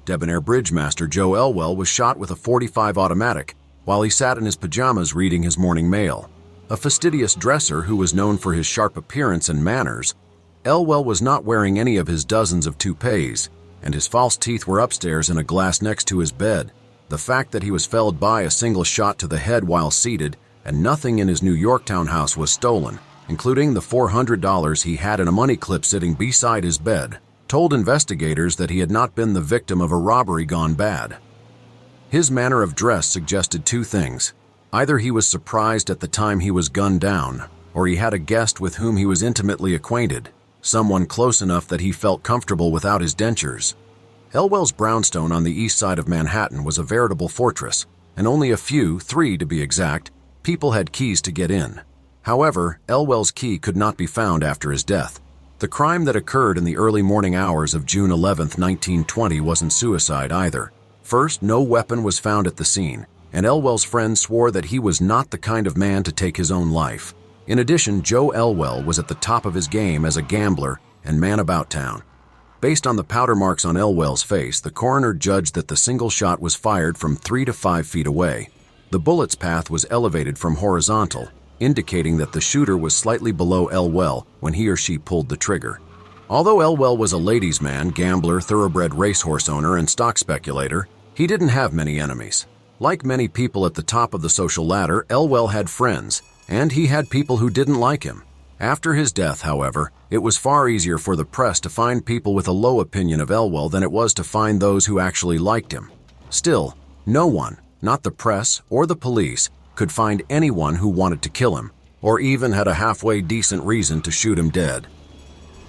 Debonair Bridgemaster Joe Elwell was shot with a .45 automatic while he sat in his pajamas reading his morning mail. A fastidious dresser who was known for his sharp appearance and manners, Elwell was not wearing any of his dozens of toupees, and his false teeth were upstairs in a glass next to his bed. The fact that he was felled by a single shot to the head while seated and nothing in his New York townhouse was stolen, including the $400 he had in a money clip sitting beside his bed, told investigators that he had not been the victim of a robbery gone bad. His manner of dress suggested two things. Either he was surprised at the time he was gunned down, or he had a guest with whom he was intimately acquainted, someone close enough that he felt comfortable without his dentures. Elwell's brownstone on the east side of Manhattan was a veritable fortress, and only a few, 3 to be exact, people had keys to get in. However, Elwell's key could not be found after his death. The crime that occurred in the early morning hours of June 11, 1920 wasn't suicide either. First, no weapon was found at the scene, and Elwell's friends swore that he was not the kind of man to take his own life. In addition, Joe Elwell was at the top of his game as a gambler and man about town. Based on the powder marks on Elwell's face, the coroner judged that the single shot was fired from 3 to 5 feet away. The bullet's path was elevated from horizontal, indicating that the shooter was slightly below Elwell when he or she pulled the trigger. Although Elwell was a ladies' man, gambler, thoroughbred racehorse owner, and stock speculator, he didn't have many enemies. Like many people at the top of the social ladder, Elwell had friends, and he had people who didn't like him. After his death, however, it was far easier for the press to find people with a low opinion of Elwell than it was to find those who actually liked him. Still, no one, not the press or the police, could find anyone who wanted to kill him, or even had a halfway decent reason to shoot him dead.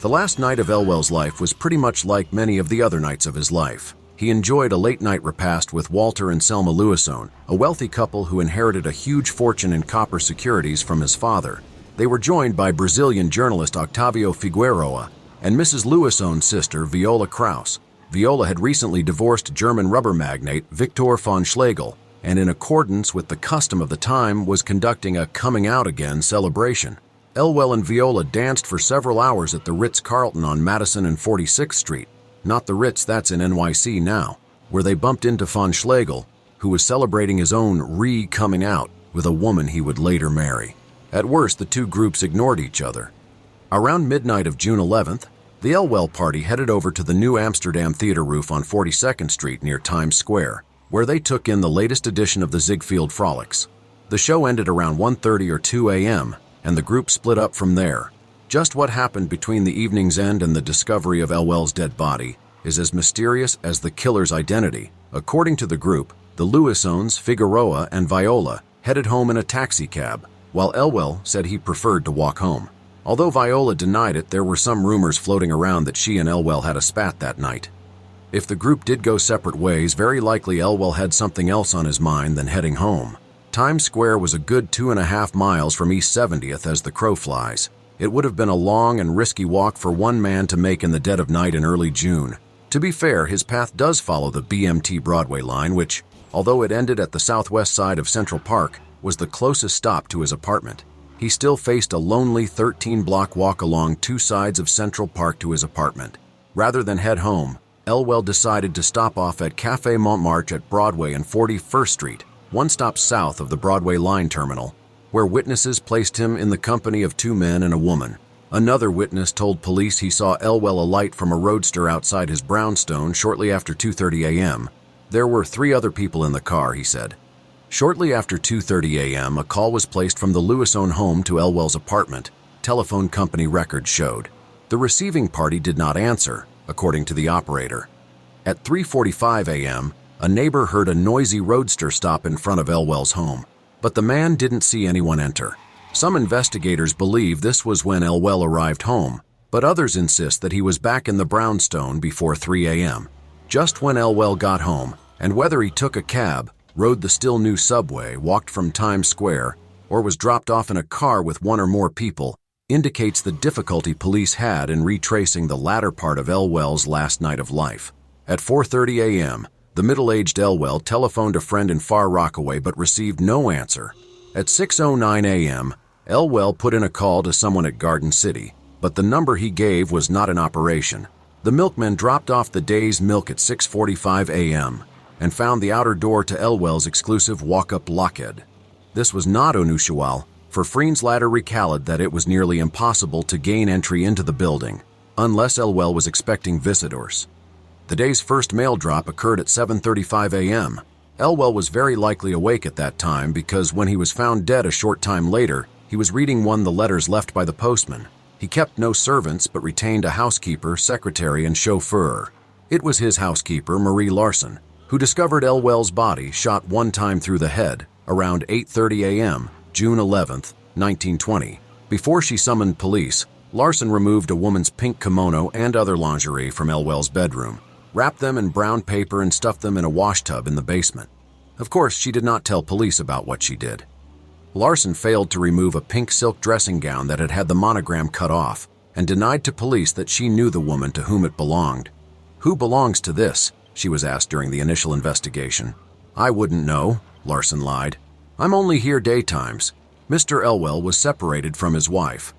The last night of Elwell's life was pretty much like many of the other nights of his life. He enjoyed a late-night repast with Walter and Selma Lewisone, a wealthy couple who inherited a huge fortune in copper securities from his father. They were joined by Brazilian journalist Octavio Figueroa and Mrs. Lewisone's sister, Viola Kraus. Viola had recently divorced German rubber magnate Victor von Schlegel, and in accordance with the custom of the time was conducting a coming-out-again celebration. Elwell and Viola danced for several hours at the Ritz-Carlton on Madison and 46th Street, not the Ritz that's in NYC now, where they bumped into von Schlegel, who was celebrating his own re-coming out with a woman he would later marry. At worst, the two groups ignored each other. Around midnight of June 11th, the Elwell party headed over to the New Amsterdam Theater roof on 42nd Street near Times Square, where they took in the latest edition of the Ziegfeld Frolics. The show ended around 1:30 or 2 a.m., and the group split up from there. Just what happened between the evening's end and the discovery of Elwell's dead body is as mysterious as the killer's identity. According to the group, the Lewisones, Figueroa, and Viola headed home in a taxicab, while Elwell said he preferred to walk home. Although Viola denied it, there were some rumors floating around that she and Elwell had a spat that night. If the group did go separate ways, very likely Elwell had something else on his mind than heading home. Times Square was a good 2.5 miles from East 70th as the crow flies. It would have been a long and risky walk for one man to make in the dead of night in early June. To be fair, his path does follow the BMT Broadway line, which, although it ended at the southwest side of Central Park, was the closest stop to his apartment. He still faced a lonely 13-block walk along two sides of Central Park to his apartment. Rather than head home, Elwell decided to stop off at Café Montmartre at Broadway and 41st Street, one stop south of the Broadway line terminal, where witnesses placed him in the company of 2 men and a woman. Another witness told police he saw Elwell alight from a roadster outside his brownstone shortly after 2:30 a.m. There were 3 other people in the car, he said. Shortly after 2:30 a.m., a call was placed from the Lewisone home to Elwell's apartment, telephone company records showed. The receiving party did not answer, according to the operator. At 3:45 a.m., a neighbor heard a noisy roadster stop in front of Elwell's home, but the man didn't see anyone enter. Some investigators believe this was when Elwell arrived home, but others insist that he was back in the brownstone before 3 a.m. Just when Elwell got home, and whether he took a cab, rode the still new subway, walked from Times Square, or was dropped off in a car with 1 or more people, indicates the difficulty police had in retracing the latter part of Elwell's last night of life. At 4:30 a.m., the middle-aged Elwell telephoned a friend in Far Rockaway but received no answer. At 6:09 a.m., Elwell put in a call to someone at Garden City, but the number he gave was not in operation. The milkman dropped off the day's milk at 6:45 a.m. and found the outer door to Elwell's exclusive walk-up lockhead. This was not unusual, for Freen's latter recounted that it was nearly impossible to gain entry into the building, unless Elwell was expecting visitors. The day's first mail drop occurred at 7:35 a.m. Elwell was very likely awake at that time because when he was found dead a short time later, he was reading one of the letters left by the postman. He kept no servants but retained a housekeeper, secretary, and chauffeur. It was his housekeeper, Marie Larson, who discovered Elwell's body shot one time through the head around 8:30 a.m., June 11, 1920. Before she summoned police, Larson removed a woman's pink kimono and other lingerie from Elwell's bedroom, wrapped them in brown paper and stuffed them in a washtub in the basement. Of course, she did not tell police about what she did. Larson failed to remove a pink silk dressing gown that had had the monogram cut off and denied to police that she knew the woman to whom it belonged. "Who belongs to this?" she was asked during the initial investigation. "I wouldn't know," Larson lied. "I'm only here daytimes." Mr. Elwell was separated from his wife.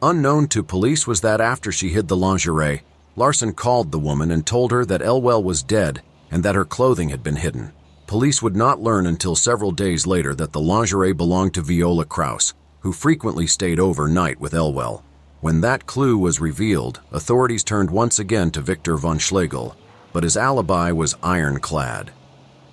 Unknown to police was that after she hid the lingerie, Larson called the woman and told her that Elwell was dead and that her clothing had been hidden. Police would not learn until several days later that the lingerie belonged to Viola Kraus, who frequently stayed overnight with Elwell. When that clue was revealed, authorities turned once again to Victor von Schlegel, but his alibi was ironclad.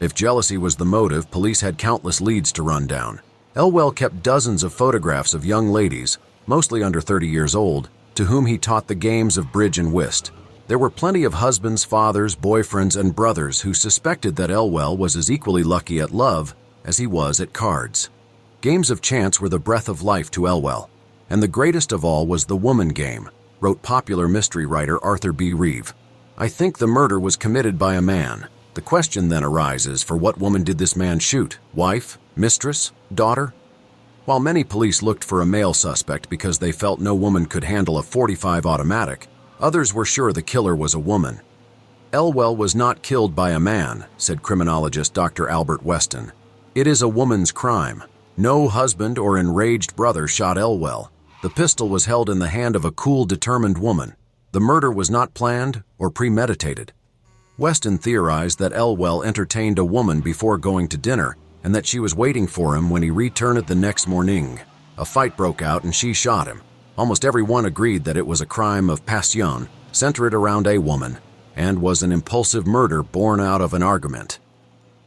If jealousy was the motive, police had countless leads to run down. Elwell kept dozens of photographs of young ladies, mostly under 30 years old, to whom he taught the games of bridge and whist. There were plenty of husbands, fathers, boyfriends, and brothers who suspected that Elwell was as equally lucky at love as he was at cards. Games of chance were the breath of life to Elwell, and the greatest of all was the woman game, wrote popular mystery writer Arthur B. Reeve. "I think the murder was committed by a man. The question then arises, for what woman did this man shoot? Wife? Mistress? Daughter?" While many police looked for a male suspect because they felt no woman could handle a .45 automatic, others were sure the killer was a woman. "Elwell was not killed by a man," said criminologist Dr. Albert Weston. "It is a woman's crime. No husband or enraged brother shot Elwell. The pistol was held in the hand of a cool, determined woman. The murder was not planned or premeditated." Weston theorized that Elwell entertained a woman before going to dinner and that she was waiting for him when he returned the next morning. A fight broke out and she shot him. Almost everyone agreed that it was a crime of passion, centered around a woman, and was an impulsive murder born out of an argument.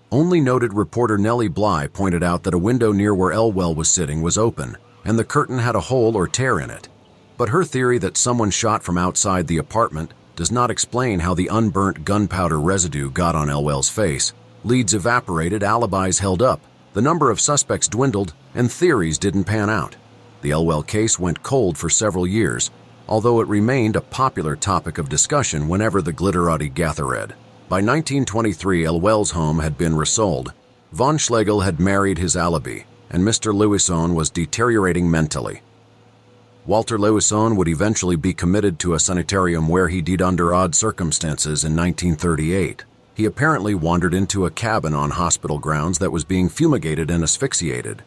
Only noted reporter Nellie Bly pointed out that a window near where Elwell was sitting was open, and the curtain had a hole or tear in it. But her theory that someone shot from outside the apartment does not explain how the unburnt gunpowder residue got on Elwell's face. Leads evaporated, alibis held up, the number of suspects dwindled, and theories didn't pan out. The Elwell case went cold for several years, although it remained a popular topic of discussion whenever the glitterati gathered. By 1923, Elwell's home had been resold. Von Schlegel had married his alibi, and Mr. Lewison was deteriorating mentally. Walter Lewison would eventually be committed to a sanitarium where he died under odd circumstances in 1938. He apparently wandered into a cabin on hospital grounds that was being fumigated and asphyxiated.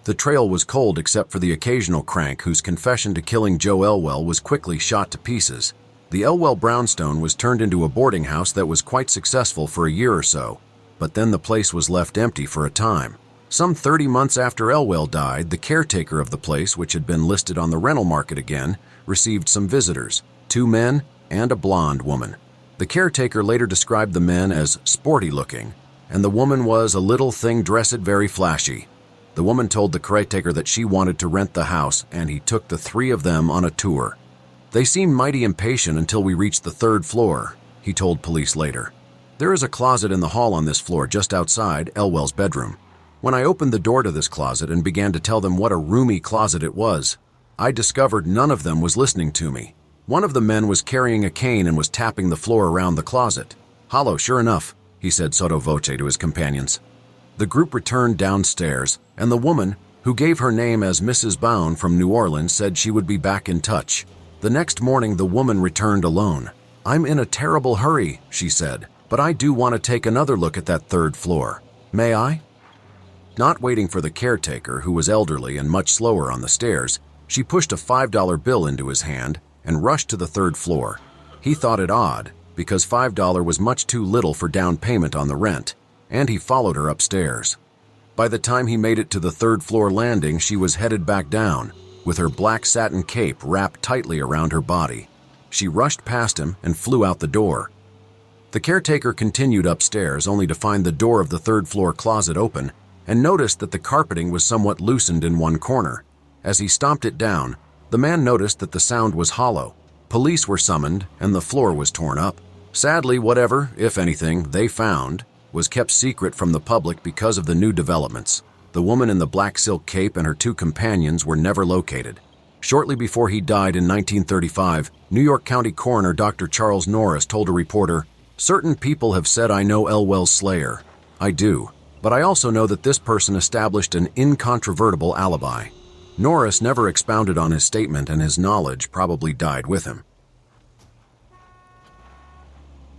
The trail was cold except for the occasional crank whose confession to killing Joe Elwell was quickly shot to pieces. The Elwell brownstone was turned into a boarding house that was quite successful for a year or so, but then the place was left empty for a time. Some 30 months after Elwell died, the caretaker of the place, which had been listed on the rental market again, received some visitors, 2 men and a blonde woman. The caretaker later described the men as sporty-looking, and the woman was a little thing dressed very flashy. The woman told the caretaker that she wanted to rent the house, and he took the 3 of them on a tour. "They seemed mighty impatient until we reached the 3rd floor, he told police later. "There is a closet in the hall on this floor just outside Elwell's bedroom. When I opened the door to this closet and began to tell them what a roomy closet it was, I discovered none of them was listening to me. One of the men was carrying a cane and was tapping the floor around the closet. Hollow, sure enough, he said sotto voce to his companions. The group returned downstairs, and the woman, who gave her name as Mrs. Bound from New Orleans, said she would be back in touch. The next morning, the woman returned alone. "I'm in a terrible hurry," she said, "but I do want to take another look at that 3rd floor. May I?" Not waiting for the caretaker, who was elderly and much slower on the stairs, she pushed a $5 bill into his hand and rushed to the 3rd floor. He thought it odd, because $5 was much too little for down payment on the rent, and he followed her upstairs. By the time he made it to the third-floor landing, she was headed back down, with her black satin cape wrapped tightly around her body. She rushed past him and flew out the door. The caretaker continued upstairs, only to find the door of the third-floor closet open and noticed that the carpeting was somewhat loosened in one corner. As he stomped it down, the man noticed that the sound was hollow. Police were summoned, and the floor was torn up. Sadly, whatever, if anything, they found was kept secret from the public because of the new developments. The woman in the black silk cape and her two companions were never located. Shortly before he died in 1935, New York County Coroner Dr. Charles Norris told a reporter, "Certain people have said I know Elwell's slayer. I do, but I also know that this person established an incontrovertible alibi." Norris never expounded on his statement, and his knowledge probably died with him.